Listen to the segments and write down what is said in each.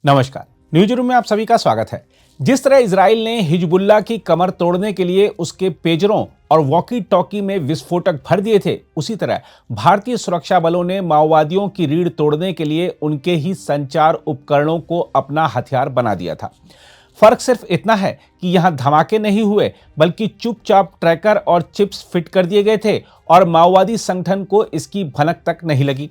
नमस्कार, news room में आप सभी का स्वागत है। जिस तरह इजराइल ने हिजबुल्लाह की कमर तोड़ने के लिए उसके पेजरों और वॉकी टॉकी में विस्फोटक भर दिए थे, उसी तरह भारतीय सुरक्षा बलों ने माओवादियों की रीढ़ तोड़ने के लिए उनके ही संचार उपकरणों को अपना हथियार बना दिया था। फर्क सिर्फ इतना है कि यहां धमाके नहीं हुए, बल्कि चुपचाप ट्रैकर और चिप्स फिट कर दिए गए थे और माओवादी संगठन को इसकी भनक तक नहीं लगी।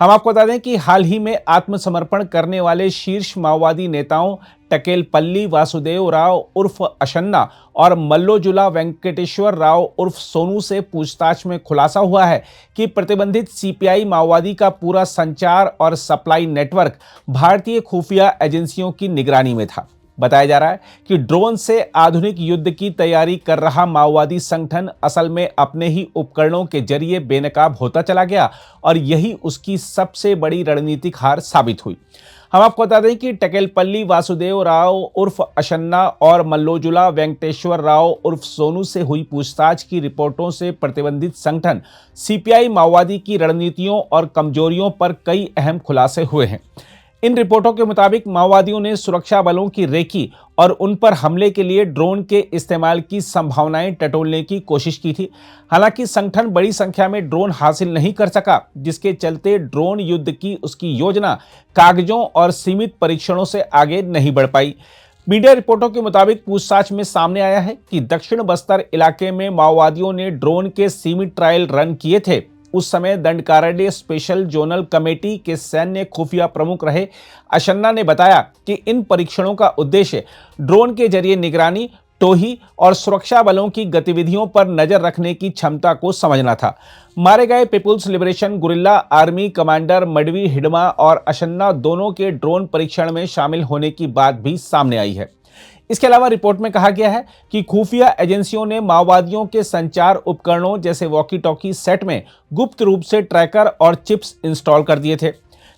हम आपको बता दें कि हाल ही में आत्मसमर्पण करने वाले शीर्ष माओवादी नेताओं टकेलपल्ली वासुदेव राव उर्फ अशन्ना और मल्लोजुला वेंकटेश्वर राव उर्फ सोनू से पूछताछ में खुलासा हुआ है कि प्रतिबंधित सीपीआई माओवादी का पूरा संचार और सप्लाई नेटवर्क भारतीय खुफिया एजेंसियों की निगरानी में था। बताया जा रहा है कि ड्रोन से आधुनिक युद्ध की तैयारी कर रहा माओवादी संगठन असल में अपने ही उपकरणों के जरिए बेनकाब होता चला गया और यही उसकी सबसे बड़ी रणनीतिक हार साबित हुई। हम आपको बता दें कि टकेलपल्ली वासुदेव राव उर्फ अशन्ना और मल्लोजुला वेंकटेश्वर राव उर्फ सोनू से हुई पूछताछ की रिपोर्टों से प्रतिबंधित संगठन सीपीआई माओवादी की रणनीतियों और कमजोरियों पर कई अहम खुलासे हुए हैं। इन रिपोर्टों के मुताबिक माओवादियों ने सुरक्षा बलों की रेकी और उन पर हमले के लिए ड्रोन के इस्तेमाल की संभावनाएं टटोलने की कोशिश की थी। हालांकि संगठन बड़ी संख्या में ड्रोन हासिल नहीं कर सका, जिसके चलते ड्रोन युद्ध की उसकी योजना कागजों और सीमित परीक्षणों से आगे नहीं बढ़ पाई। मीडिया रिपोर्टों के मुताबिक पूछताछ में सामने आया है कि दक्षिण बस्तर इलाके में माओवादियों ने ड्रोन के सीमित ट्रायल रन किए थे। उस समय दंडकारण्य स्पेशल जोनल कमेटी के सैन्य खुफिया प्रमुख रहे अशन्ना ने बताया कि इन परीक्षणों का उद्देश्य ड्रोन के जरिए निगरानी, टोही और सुरक्षा बलों की गतिविधियों पर नजर रखने की क्षमता को समझना था। मारे गए people's liberation guerrilla army commander Madvi Hidma और अशन्ना दोनों के ड्रोन परीक्षण में शामिल होने की बात भी सामने आई है। इसके अलावा रिपोर्ट में कहा गया है कि खुफिया एजेंसियों ने माओवादियों के संचार उपकरणों जैसे वॉकी टॉकी सेट में गुप्त रूप से ट्रैकर और चिप्स इंस्टॉल कर दिए थे।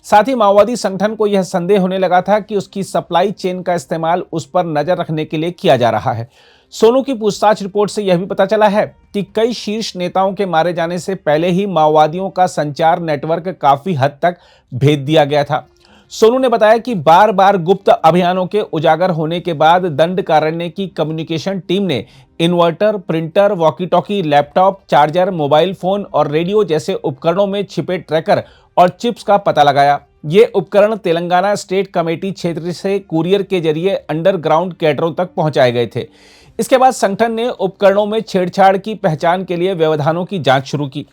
साथ ही माओवादी संगठन को यह संदेह होने लगा था कि उसकी सप्लाई चेन का इस्तेमाल उस पर नजर रखने के लिए किया जा रहा है। सोनू की पूछताछ रिपोर्ट से यह भी पता चला है कि कई शीर्ष नेताओं के मारे जाने से पहले ही माओवादियों का संचार नेटवर्क काफी हद तक भेद दिया गया था। सोनू ने बताया कि बार बार गुप्त अभियानों के उजागर होने के बाद दंडकारण्य की कम्युनिकेशन टीम ने inverter, printer, walkie talkie, laptop, charger, mobile phone और रेडियो जैसे उपकरणों में छिपे ट्रैकर और चिप्स का पता लगाया। ये उपकरण तेलंगाना स्टेट कमेटी क्षेत्र से कुरियर के जरिए अंडरग्राउंड कैडरों तक पहुंचाए गए थे। इसके बाद संगठन ने उपकरणों में छेड़छाड़ की पहचान के लिए व्यवधानों की जांच शुरू की।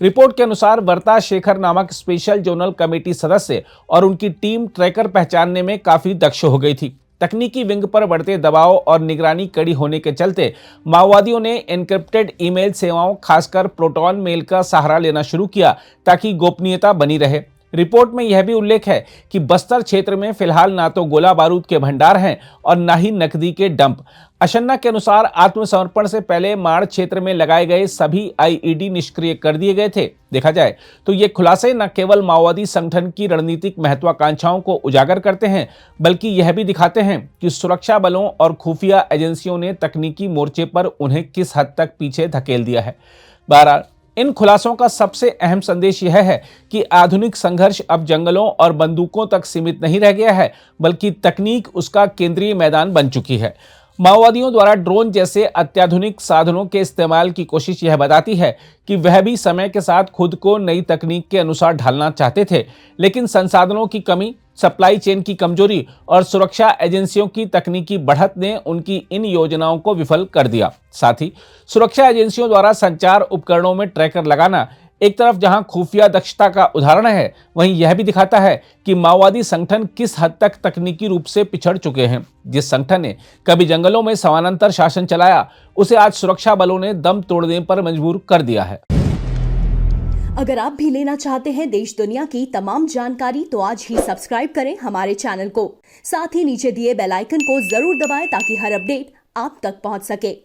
रिपोर्ट के अनुसार वर्ता शेखर नामक स्पेशल जोनल कमेटी सदस्य और उनकी टीम ट्रैकर पहचानने में काफी दक्ष हो गई थी। तकनीकी विंग पर बढ़ते दबाव और निगरानी कड़ी होने के चलते माओवादियों ने एन्क्रिप्टेड ईमेल सेवाओं, खासकर प्रोटॉन मेल का सहारा लेना शुरू किया ताकि गोपनीयता बनी रहे। रिपोर्ट में यह भी उल्लेख है कि बस्तर क्षेत्र में फिलहाल ना तो गोला बारूद के भंडार हैं और ना ही नकदी के डंप। अशन्ना के अनुसार आत्मसमर्पण से पहले माड़ क्षेत्र में लगाए गए सभी आईईडी निष्क्रिय कर दिए गए थे। देखा जाए तो ये खुलासे न केवल माओवादी संगठन की रणनीतिक महत्वाकांक्षाओं को उजागर करते हैं, बल्कि यह भी दिखाते हैं कि सुरक्षा बलों और खुफिया एजेंसियों ने तकनीकी मोर्चे पर उन्हें किस हद तक पीछे धकेल दिया है। बहरहाल इन खुलासों का सबसे अहम संदेश यह है कि आधुनिक संघर्ष अब जंगलों और बंदूकों तक सीमित नहीं रह गया है, बल्कि तकनीक उसका केंद्रीय मैदान बन चुकी है। माओवादियों द्वारा ड्रोन जैसे अत्याधुनिक साधनों के इस्तेमाल की कोशिश यह बताती है कि वह भी समय के साथ खुद को नई तकनीक के अनुसार ढालना चाहते थे, लेकिन संसाधनों की कमी, सप्लाई चेन की कमजोरी और सुरक्षा एजेंसियों की तकनीकी बढ़त ने उनकी इन योजनाओं को विफल कर दिया। साथ ही सुरक्षा एजेंसियों द्वारा संचार उपकरणों में ट्रैकर लगाना एक तरफ जहां खुफिया दक्षता का उदाहरण है, वहीं यह भी दिखाता है कि माओवादी संगठन किस हद तक तकनीकी रूप से पिछड़ चुके हैं। जिस संगठन ने कभी जंगलों में समानांतर शासन चलाया, उसे आज सुरक्षा बलों ने दम तोड़ने पर मजबूर कर दिया है। अगर आप भी लेना चाहते हैं देश दुनिया की तमाम जानकारी, तो आज ही सब्सक्राइब करें हमारे चैनल को। साथ ही नीचे दिए बेल आइकन को जरूर दबाएं ताकि हर अपडेट आप तक पहुंच सके।